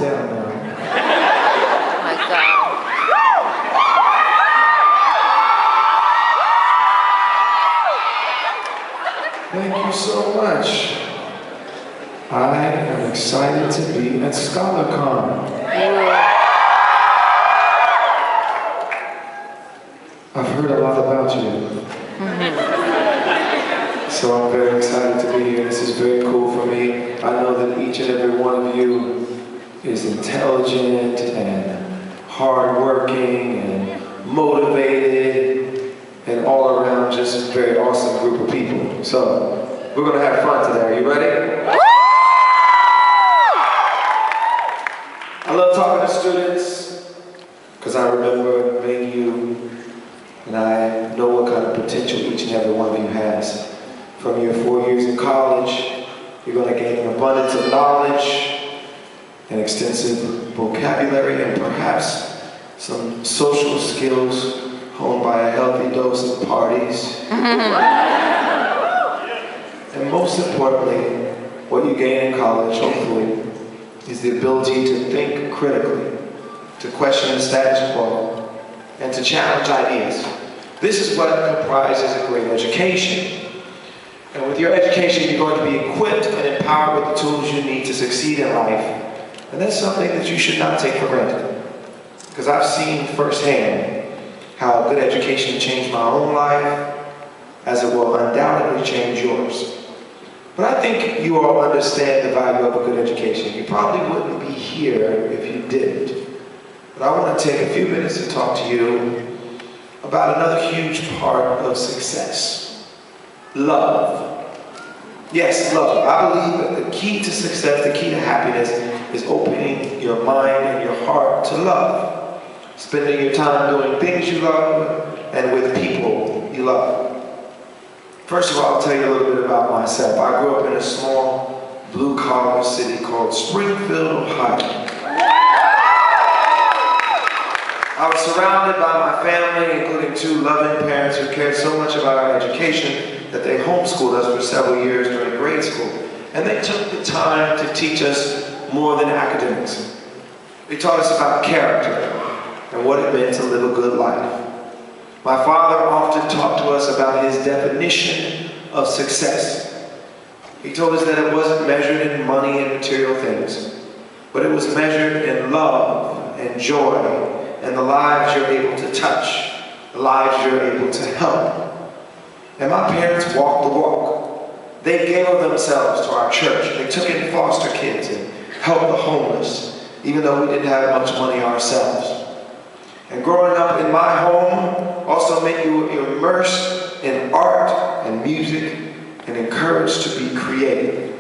down now. Oh my God. Thank you so much. I am excited to be at ScholarCon. I've heard a lot about you. So I'm very excited to be here. This is very cool for me. I know that each and every one of you is intelligent and hardworking and motivated and all around just a very awesome group of people. So we're gonna have fun today. Are you ready? I love talking to students because I remember meeting you and I know what kind of potential each and every one of you has. From your 4 years in college, you're going to gain an abundance of knowledge, an extensive vocabulary, and perhaps some social skills honed by a healthy dose of parties. And most importantly, what you gain in college, hopefully, is the ability to think critically, to question the status quo, and to challenge ideas. This is what comprises a great education. And with your education, you're going to be equipped and empowered with the tools you need to succeed in life. And that's something that you should not take for granted. Because I've seen firsthand how good education changed my own life, as it will undoubtedly change yours. But I think you all understand the value of a good education. You probably wouldn't be here if you didn't. But I want to take a few minutes to talk to you about another huge part of success. Love. Yes, love. I believe that the key to success, the key to happiness, is opening your mind and your heart to love. Spending your time doing things you love and with people you love. First of all, I'll tell you a little bit about myself. I grew up in a small blue-collar city called Springfield, Ohio. I was surrounded by my family, including 2 loving parents who cared so much about our education that they homeschooled us for several years during grade school. And they took the time to teach us more than academics. They taught us about character and what it meant to live a good life. My father often talked to us about his definition of success. He told us that it wasn't measured in money and material things, but it was measured in love and joy and the lives you're able to touch, the lives you're able to help. And my parents walked the walk. They gave of themselves to our church. They took in foster kids and helped the homeless, even though we didn't have much money ourselves. And growing up in my home also meant you were immersed in art and music and encouraged to be creative.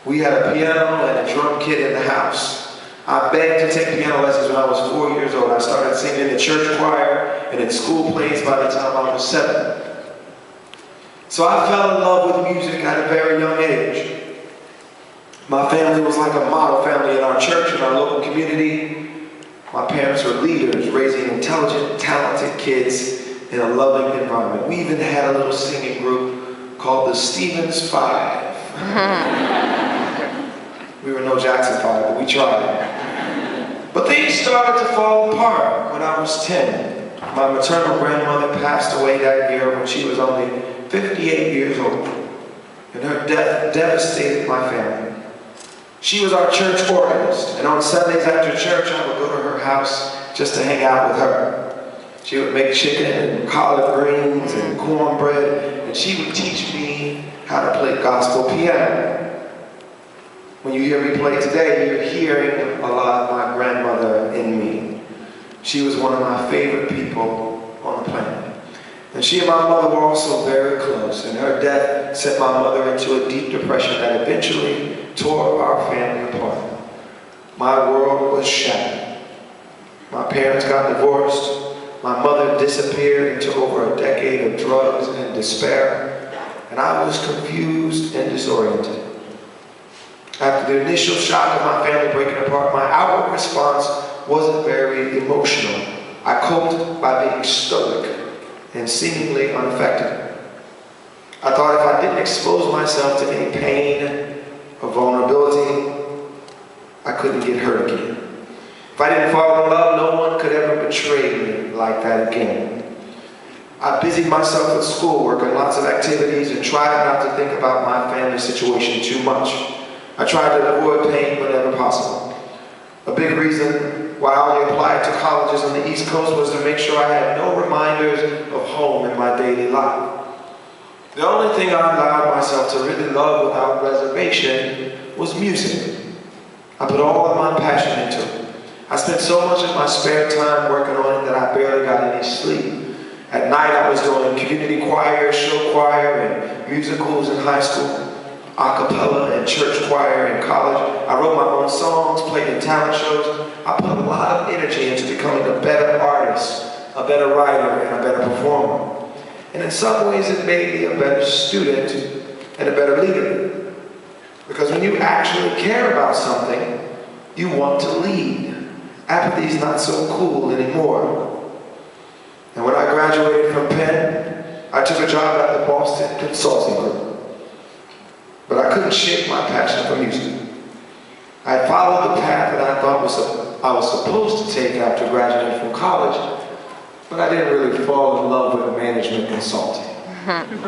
We had a piano and a drum kit in the house. I begged to take piano lessons when I was 4 years old. I started singing in the church choir and in school plays by the time I was 7. So I fell in love with music at a very young age. My family was like a model family in our church, in our local community. My parents were leaders, raising intelligent, talented kids in a loving environment. We even had a little singing group called the Stevens 5. We were no Jackson 5, but we tried. But things started to fall apart when I was 10. My maternal grandmother passed away that year when she was only 58 years old. And her death devastated my family. She was our church organist, and on Sundays after church, I would go to her house just to hang out with her. She would make chicken and collard greens and cornbread, and she would teach me how to play gospel piano. When you hear me play today, you're hearing a lot of my grandmother in me. She was one of my favorite people on the planet. And she and my mother were also very close, and her death sent my mother into a deep depression that eventually tore our family apart. My world was shattered. My parents got divorced. My mother disappeared into over a decade of drugs and despair, and I was confused and disoriented. After the initial shock of my family breaking apart, my outward response wasn't very emotional. I coped by being stoic and seemingly unaffected. I thought if I didn't expose myself to any pain or vulnerability, I couldn't get hurt again. If I didn't fall in love, no one could ever betray me like that again. I busied myself with schoolwork and lots of activities and tried not to think about my family situation too much. I tried to avoid pain whenever possible. A big reason why I only applied to colleges on the East Coast was to make sure I had no reminders of home in my daily life. The only thing I allowed myself to really love without reservation was music. I put all of my passion into it. I spent so much of my spare time working on it that I barely got any sleep. At night I was doing community choir, show choir, and musicals in high school, a cappella and church choir in college. I wrote my own songs, played in talent shows. I put a lot of energy into becoming a better artist, a better writer, and a better performer. And in some ways it made me a better student and a better leader. Because when you actually care about something, you want to lead. Apathy is not so cool anymore. And when I graduated from Penn, I took a job at the Boston Consulting Group. But I couldn't shake my passion for music. I followed the path that I thought I was supposed to take after graduating from college, but I didn't really fall in love with management consulting.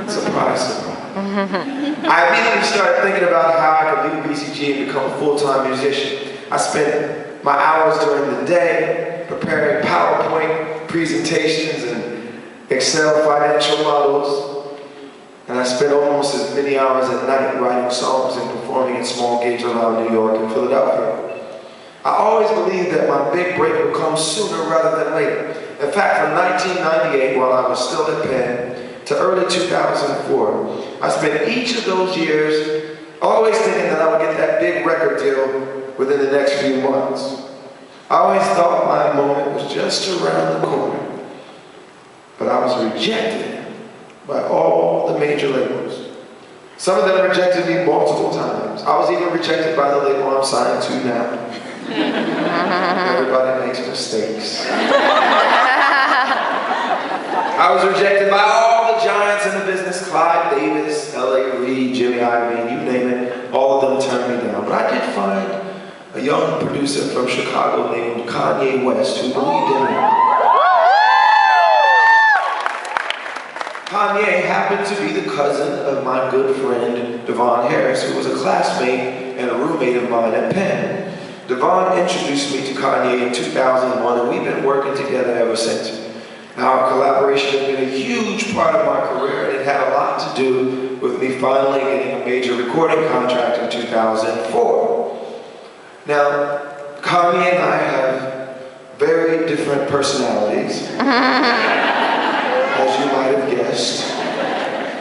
Surprise, surprise. I immediately started thinking about how I could leave BCG and become a full-time musician. I spent my hours during the day preparing PowerPoint presentations and Excel financial models. And I spent almost as many hours at night writing songs and performing in small gigs around New York and Philadelphia. I always believed that my big break would come sooner rather than later. In fact, from 1998, while I was still at Penn, to early 2004, I spent each of those years always thinking that I would get that big record deal within the next few months. I always thought my moment was just around the corner. But I was rejected by all the major labels. Some of them rejected me multiple times. I was even rejected by the label I'm signed to now. Everybody makes mistakes. I was rejected by all the giants in the business, Clyde Davis, L.A. Reid, Jimmy Iovine, you name it, all of them turned me down. But I did find a young producer from Chicago named Kanye West who believed in me. Kanye happened to be the cousin of my good friend, Devon Harris, who was a classmate and a roommate of mine at Penn. Devon introduced me to Kanye in 2001, and we've been working together ever since. Now, our collaboration has been a huge part of my career, and it had a lot to do with me finally getting a major recording contract in 2004. Now, Kanye and I have very different personalities, as you might have guessed.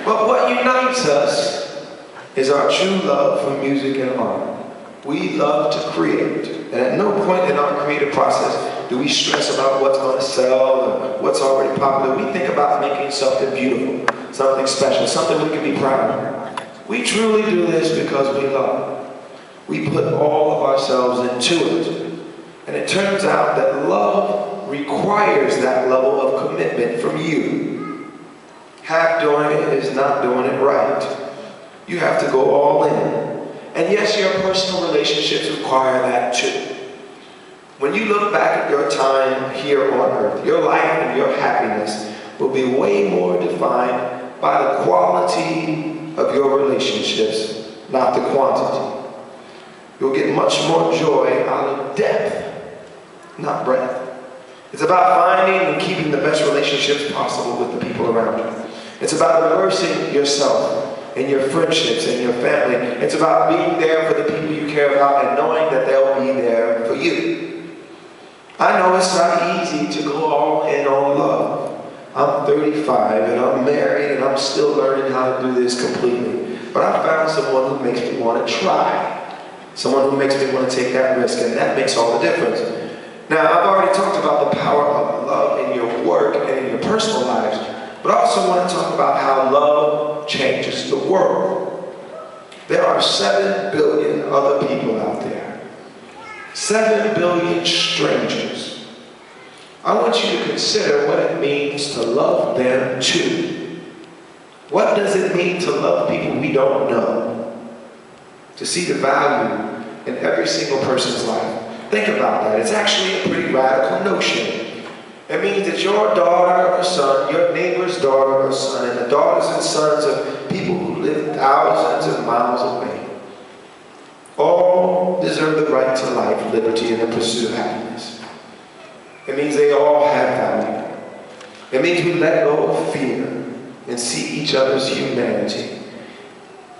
But what unites us is our true love for music and art. We love to create, and at no point in our creative process do we stress about what's going to sell or what's already popular. We think about making something beautiful, something special, something we can be proud of. We truly do this because we love. We put all of ourselves into it. And it turns out that love requires that level of commitment from you. Half doing it is not doing it right. You have to go all in. And yes, your personal relationships require that too. When you look back at your time here on earth, your life and your happiness will be way more defined by the quality of your relationships, not the quantity. You'll get much more joy out of depth, not breadth. It's about finding and keeping the best relationships possible with the people around you. It's about immersing yourself in your friendships and your family. It's about being there for the people you care about and knowing that they'll be there for you. I know it's not easy to go all in on love. I'm 35 and I'm married and I'm still learning how to do this completely. But I found someone who makes me want to try. Someone who makes me want to take that risk, and that makes all the difference. Now, I've already talked about the power of love in your work and in your personal lives, but I also want to talk about how love changes the world. There are 7 billion other people out there. 7 billion strangers. I want you to consider what it means to love them too. What does it mean to love people we don't know? To see the value in every single person's life. Think about that. It's actually a pretty radical notion. It means that your daughter or son, your neighbor's daughter or son, and the daughters and sons of people who live thousands of miles away, all deserve the right to life, liberty, and the pursuit of happiness. It means they all have value. It means we let go of fear and see each other's humanity.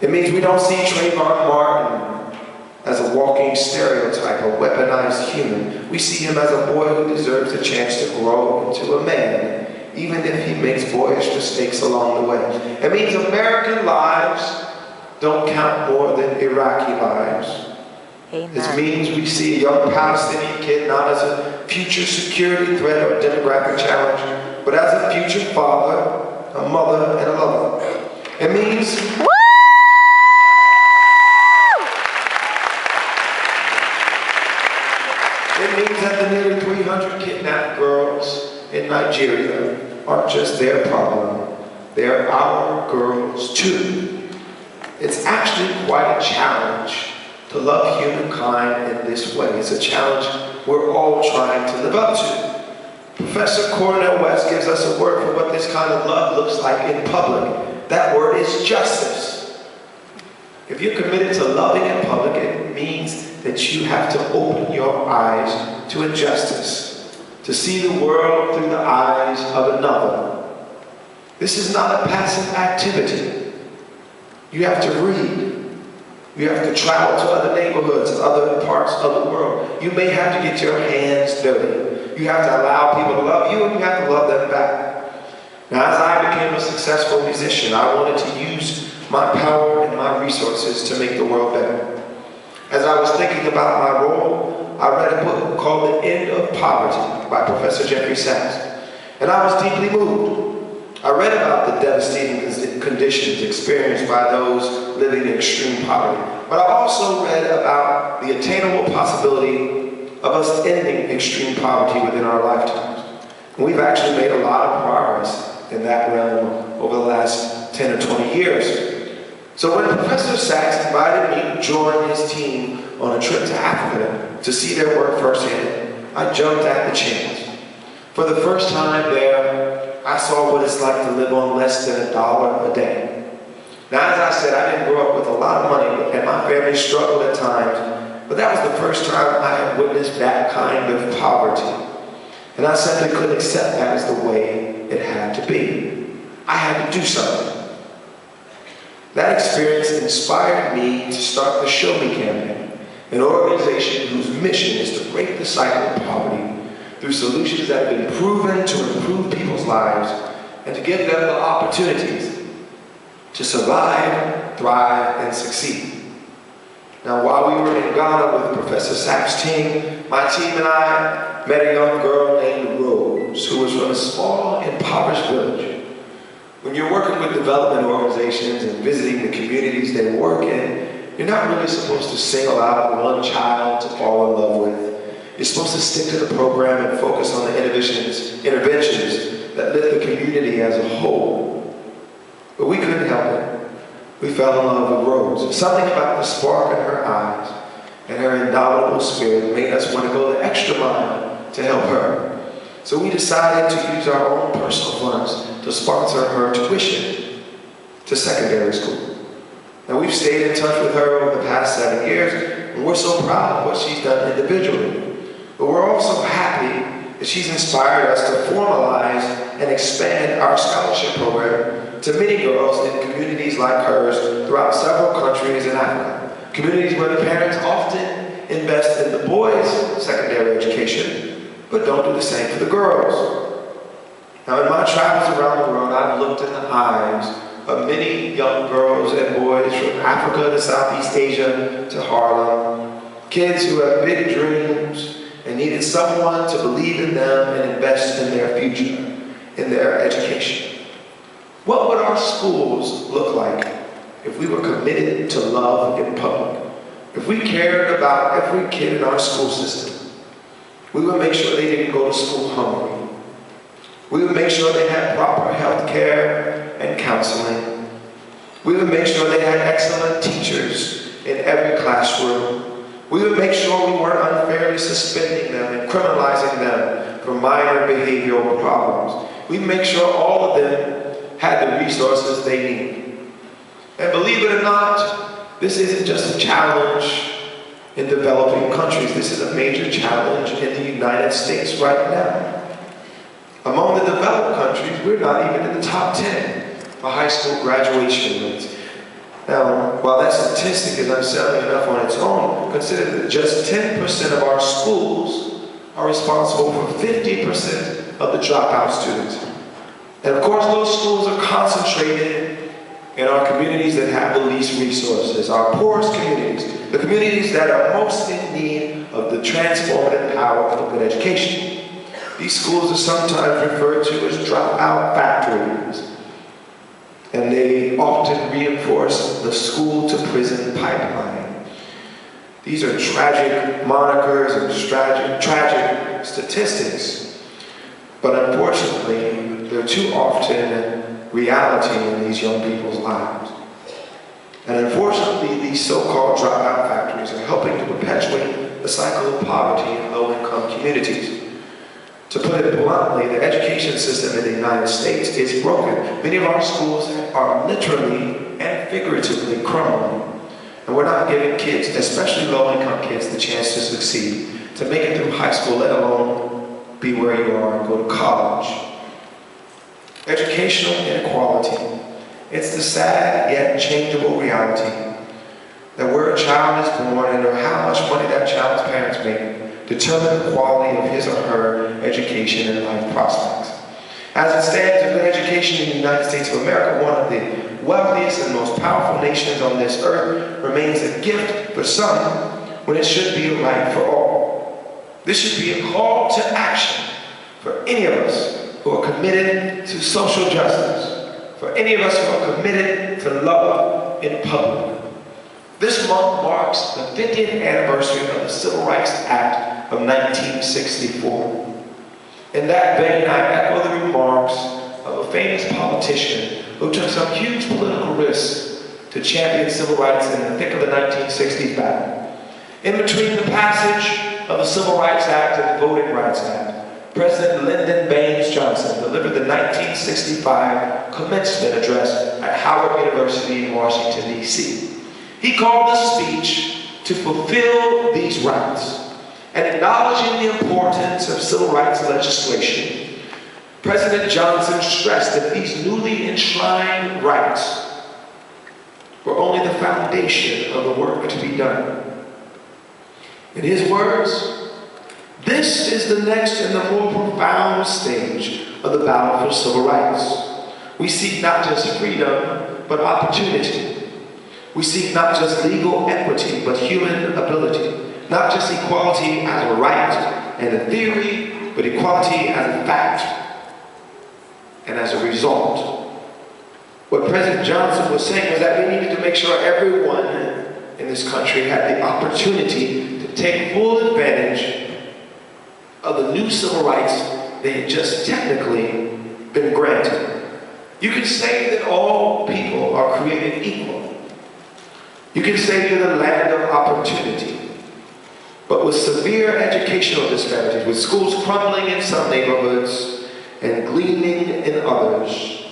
It means we don't see Trayvon Martin as a walking stereotype, a weaponized human. We see him as a boy who deserves a chance to grow into a man, even if he makes boyish mistakes along the way. It means American lives don't count more than Iraqi lives. Amen. This means we see a young Palestinian kid not as a future security threat or demographic challenge, but as a future father, a mother, and a lover. It means that the nearly 300 kidnapped girls in Nigeria aren't just their problem. They're our girls too. It's actually quite a challenge to love humankind in this way. It's a challenge we're all trying to live up to. Professor Cornel West gives us a word for what this kind of love looks like in public. That word is justice. If you're committed to loving in public, it means that you have to open your eyes to injustice, to see the world through the eyes of another. This is not a passive activity. You have to read. You have to travel to other neighborhoods and other parts of the world. You may have to get your hands dirty. You have to allow people to love you, and you have to love them back. Now, as I became a successful musician, I wanted to use my power and my resources to make the world better. As I was thinking about my role, I read a book called The End of Poverty by Professor Jeffrey Sachs, and I was deeply moved. I read about the devastating conditions experienced by those living in extreme poverty, but I also read about the attainable possibility of us ending extreme poverty within our lifetimes. And we've actually made a lot of progress in that realm over the last 10 or 20 years. So when Professor Sachs invited me to join his team on a trip to Africa to see their work firsthand, I jumped at the chance. For the first time there, I saw what it's like to live on less than $1 a day. Now, as I said, I didn't grow up with a lot of money, and my family struggled at times, but that was the first time I had witnessed that kind of poverty. And I simply couldn't accept that as the way it had to be. I had to do something. That experience inspired me to start the Show Me campaign, an organization whose mission is to break the cycle of poverty through solutions that have been proven to improve people's lives and to give them the opportunities to survive, thrive, and succeed. Now, while we were in Ghana with Professor Sachs' team, my team and I met a young girl named Rose, who was from a small, impoverished village. When you're working with development organizations and visiting the communities they work in, you're not really supposed to single out one child to fall in love with. You're supposed to stick to the program and focus on the interventions that lift the community as a whole. But we couldn't help it. We fell in love with Rose. Something about the spark in her eyes and her indomitable spirit made us want to go the extra mile to help her. So we decided to use our own personal funds to sponsor her tuition to secondary school. And we've stayed in touch with her over the past 7 years, and we're so proud of what she's done individually. But we're also happy that she's inspired us to formalize and expand our scholarship program to many girls in communities like hers throughout several countries in Africa. Communities where the parents often invest in the boys' secondary education, but don't do the same for the girls. Now, in my travels around the world, I've looked in the eyes of many young girls and boys from Africa to Southeast Asia to Harlem, kids who have big dreams and needed someone to believe in them and invest in their future, in their education. What would our schools look like if we were committed to love in public? If we cared about every kid in our school system, we would make sure they didn't go to school hungry. We would make sure they had proper health care and counseling. We would make sure they had excellent teachers in every classroom. We would make sure we weren't unfairly suspending them and criminalizing them for minor behavioral problems. We make sure all of them had the resources they need. And believe it or not, this isn't just a challenge in developing countries. This is a major challenge in the United States right now. Among the developed countries, we're not even in the top 10 for high school graduation rates. Now, while that statistic is unsettling enough on its own, consider that just 10% of our schools are responsible for 50% of the dropout students. And of course, those schools are concentrated in our communities that have the least resources, our poorest communities, the communities that are most in need of the transformative power of a good education. These schools are sometimes referred to as dropout factories, and they often reinforce the school-to-prison pipeline. These are tragic monikers and tragic statistics, but unfortunately, they're too often reality in these young people's lives. And unfortunately, these so-called dropout factories are helping to perpetuate the cycle of poverty in low-income communities. To put it bluntly, the education system in the United States is broken. Many of our schools are literally and figuratively crumbling. And we're not giving kids, especially low-income kids, the chance to succeed, to make it through high school, let alone be where you are and go to college. Educational inequality. It's the sad yet changeable reality that where a child is born and how much money that child's parents make determine the quality of his or her education and life prospects. As it stands, a good education in the United States of America, one of the wealthiest and most powerful nations on this earth, remains a gift for some when it should be a right for all. This should be a call to action for any of us who are committed to social justice, for any of us who are committed to love in public. This month marks the 50th anniversary of the Civil Rights Act of 1964. In that vein, I echo the remarks of a famous politician who took some huge political risks to champion civil rights in the thick of the 1960s battle. In between the passage of the Civil Rights Act and the Voting Rights Act, President Lyndon Baines Johnson delivered the 1965 commencement address at Howard University in Washington, D.C. He called the speech to fulfill these rights. And acknowledging the importance of civil rights legislation, President Johnson stressed that these newly enshrined rights were only the foundation of the work to be done. In his words, this is the next and the more profound stage of the battle for civil rights. We seek not just freedom, but opportunity. We seek not just legal equity, but human ability. Not just equality as a right and a theory, but equality as a fact and as a result. What President Johnson was saying was that we needed to make sure everyone in this country had the opportunity to take full advantage of the new civil rights they had just technically been granted. You can say that all people are created equal. You can say you're the land of opportunity. But with severe educational disparities, with schools crumbling in some neighborhoods and gleaming in others,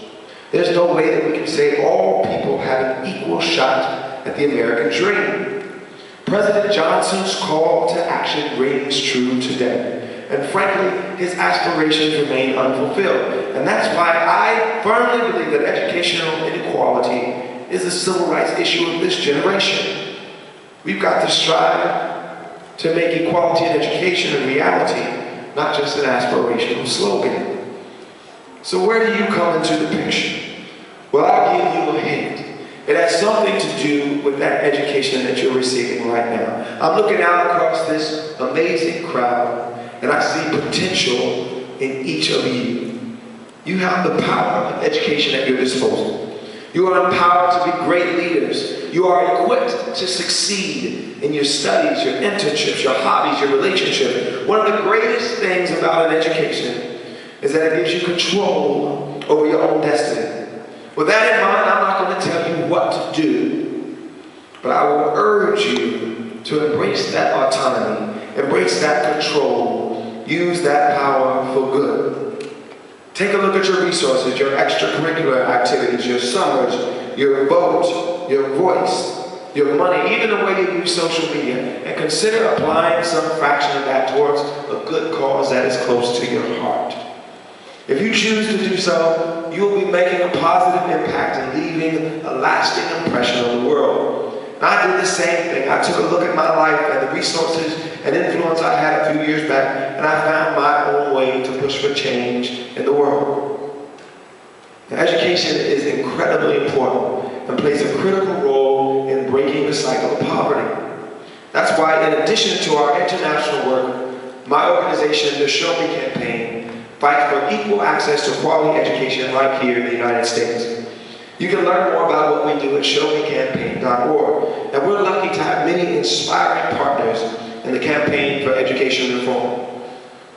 there's no way that we can say all people have an equal shot at the American dream. President Johnson's call to action rings true today. And frankly, his aspirations remain unfulfilled. And that's why I firmly believe that educational inequality is a civil rights issue of this generation. We've got to strive to make equality in education a reality, not just an aspirational slogan. So where do you come into the picture? Well, I'll give you a hint. It has something to do with that education that you're receiving right now. I'm looking out across this amazing crowd, and I see potential in each of you. You have the power of education at your disposal. You are empowered to be great leaders. You are equipped to succeed in your studies, your internships, your hobbies, your relationship. One of the greatest things about an education is that it gives you control over your own destiny. With that in mind, I'm not going to tell you what to do, but I will urge you to embrace that autonomy, embrace that control, use that power for good. Take a look at your resources, your extracurricular activities, your summers, your vote, your voice, your money, even the way you use social media, and consider applying some fraction of that towards a good cause that is close to your heart. If you choose to do so, you will be making a positive impact and leaving a lasting impression on the world. And I did the same thing. I took a look at my life and the resources and influence I had a few years back, and I found my own way to push for change in the world. Now, education is incredibly important and plays a critical role in breaking the cycle of poverty. That's why, in addition to our international work, my organization, the Show Me campaign, fights for equal access to quality education right here in the United States. You can learn more about what we do at showmecampaign.org. And we're lucky to have many inspiring partners in the campaign for education reform.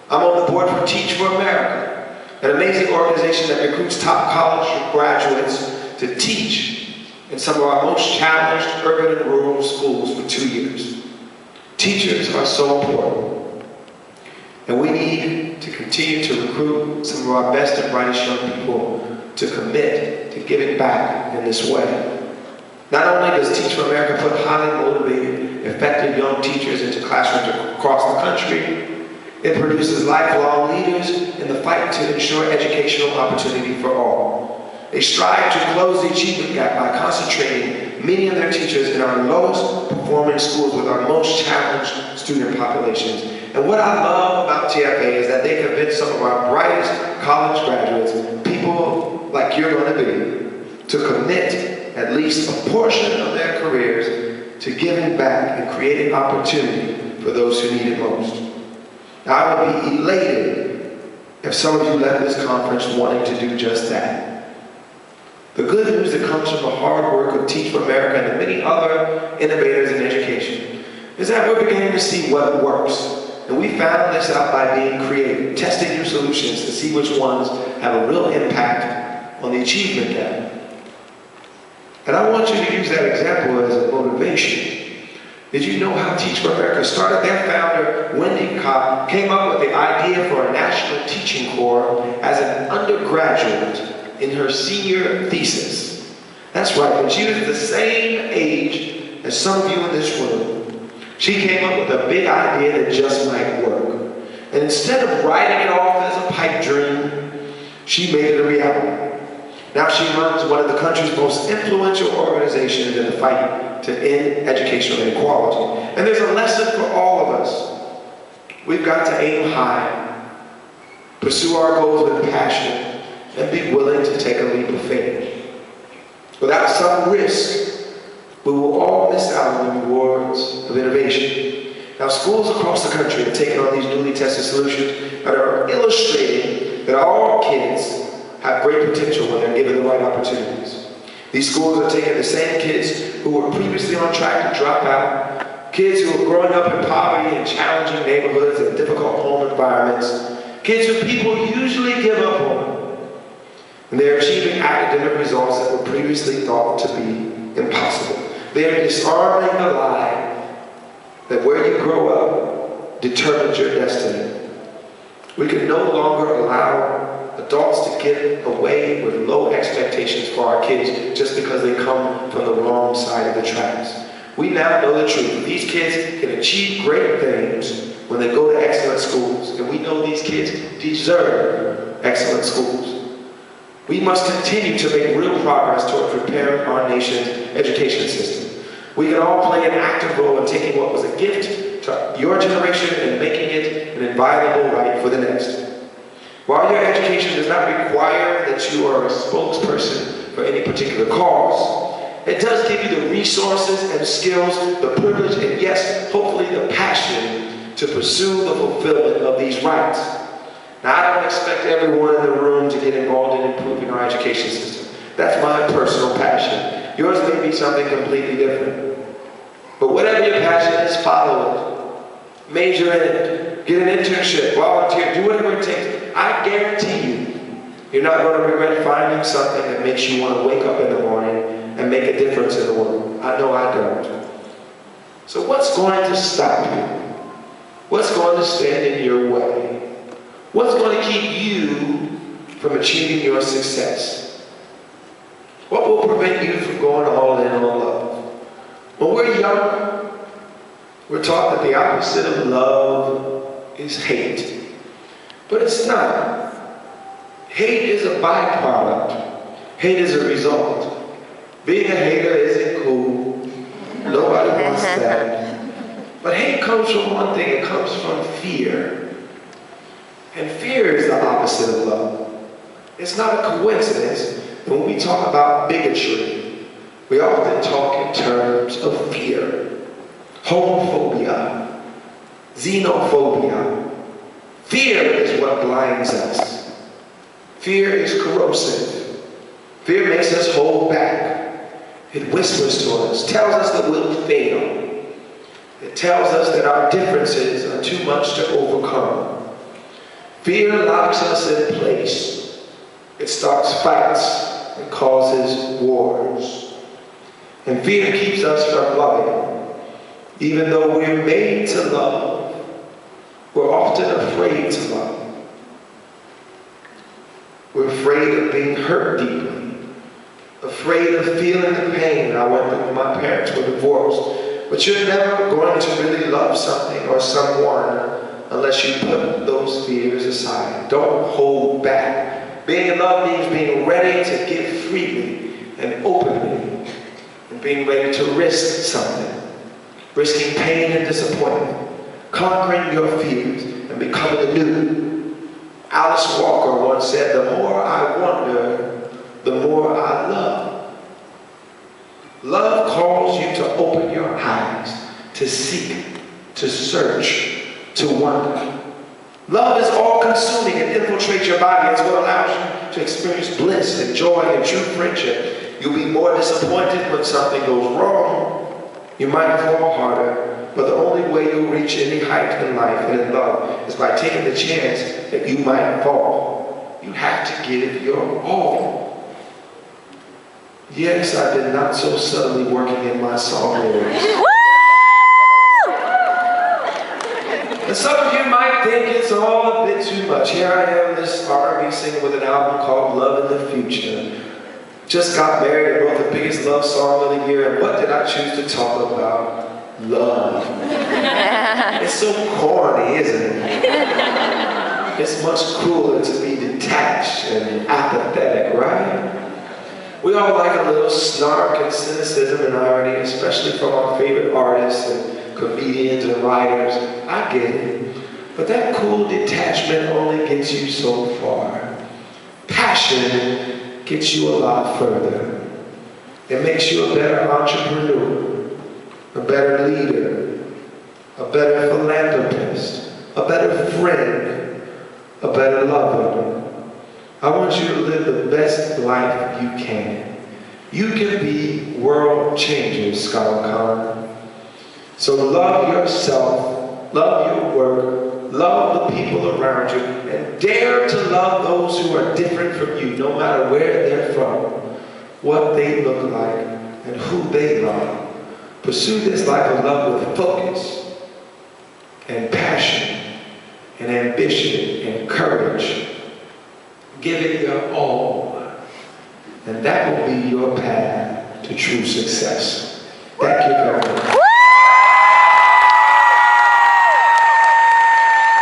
I'm on the board for Teach for America, an amazing organization that recruits top college graduates to teach in some of our most challenged urban and rural schools for 2 years. Teachers are so important, and we need to continue to recruit some of our best and brightest young people to commit to giving back in this way. Not only does Teach for America put highly motivated, effective young teachers into classrooms across the country, it produces lifelong leaders in the fight to ensure educational opportunity for all. They strive to close the achievement gap by concentrating many of their teachers in our lowest performing schools with our most challenged student populations. And what I love about TFA is that they convince some of our brightest college graduates, people like you're going to be, to commit at least a portion of their careers to giving back and creating opportunity for those who need it most. Now, I would be elated if some of you left this conference wanting to do just that. The good news that comes from the hard work of Teach for America and the many other innovators in education is that we're beginning to see what works. And we found this out by being creative, testing new solutions to see which ones have a real impact on the achievement gap. And I want you to use that example as a motivation. Did you know how Teach for America started? Their founder, Wendy Cobb, came up with the idea for a national teaching corps as an undergraduate in her senior thesis. That's right, when she was the same age as some of you in this room, she came up with a big idea that just might work. And instead of writing it off as a pipe dream, she made it a reality. Now she runs one of the country's most influential organizations in the fight to end educational inequality. And there's a lesson for all of us. We've got to aim high, pursue our goals with passion, and be willing to take a leap of faith. Without some risk, we will all miss out on the rewards of innovation. Now, schools across the country have taken on these newly tested solutions that are illustrating that all kids have great potential when they're given the right opportunities. These schools are taking the same kids who were previously on track to drop out, kids who are growing up in poverty in challenging neighborhoods and difficult home environments, kids who people usually give up on, and they're achieving academic results that were previously thought to be impossible. They are disarming the lie that where you grow up determines your destiny. We can no longer allow adults to get away with low expectations for our kids just because they come from the wrong side of the tracks. We now know the truth. These kids can achieve great things when they go to excellent schools, and we know these kids deserve excellent schools. We must continue to make real progress towards repairing our nation's education system. We can all play an active role in taking what was a gift to your generation and making it an inviolable right for the next. While your education does not require that you are a spokesperson for any particular cause, it does give you the resources and skills, the privilege, and yes, hopefully the passion to pursue the fulfillment of these rights. Now, I don't expect everyone in the room to get involved in improving our education system. That's my personal passion. Yours may be something completely different. But whatever your passion is, follow it. Major in it. Get an internship, volunteer, do whatever it takes. I guarantee you, you're not going to regret finding something that makes you want to wake up in the morning and make a difference in the world. I know I don't. So what's going to stop you? What's going to stand in your way? What's going to keep you from achieving your success? What will prevent you from going all in on love? When we're young, we're taught that the opposite of love is hate. But it's not. Hate is a byproduct. Hate is a result. Being a hater isn't cool. Nobody wants that. But hate comes from one thing. It comes from fear. And fear is the opposite of love. It's not a coincidence. When we talk about bigotry, we often talk in terms of fear. Homophobia, xenophobia. Fear is what blinds us. Fear is corrosive. Fear makes us hold back. It whispers to us, tells us that we'll fail. It tells us that our differences are too much to overcome. Fear locks us in place. It starts fights. It causes wars. And fear keeps us from loving. Even though we're made to love, we're often afraid to love. We're afraid of being hurt deeply. Afraid of feeling the pain I went through when my parents were divorced. But you're never going to really love something or someone unless you put those fears aside. Don't hold back. Being in love means being ready to give freely and openly, and being ready to risk something. Risking pain and disappointment, conquering your fears and becoming anew. Alice Walker once said, "The more I wonder, the more I love." Love calls you to open your eyes, to seek, to search, to wonder. Love is all-consuming and infiltrates your body. It's what allows you to experience bliss and joy and true friendship. You'll be more disappointed when something goes wrong. You might fall harder, but the only way you'll reach any height in life and in love is by taking the chance that you might fall. You have to give your all. Yes, I've been not so subtly working in my song lyrics. And some of you might think it's all a bit too much. Here I am, this R&B singer with an album called Love in the Future. Just got married and wrote the biggest love song of the year, and what did I choose to talk about? Love. It's so corny, isn't it? It's much cooler to be detached and apathetic, right? We all like a little snark and cynicism and irony, especially from our favorite artists and comedians and writers. I get it. But that cool detachment only gets you so far. Passion gets you a lot further. It makes you a better entrepreneur, a better leader, a better philanthropist, a better friend, a better lover. I want you to live the best life you can. You can be world changers, ScholarCon. So love yourself, love your work, love the people around you, and dare to love those who are different from you, no matter where they're from, what they look like, and who they love. Pursue this life of love with focus, and passion, and ambition, and courage. Give it your all, and that will be your path to true success.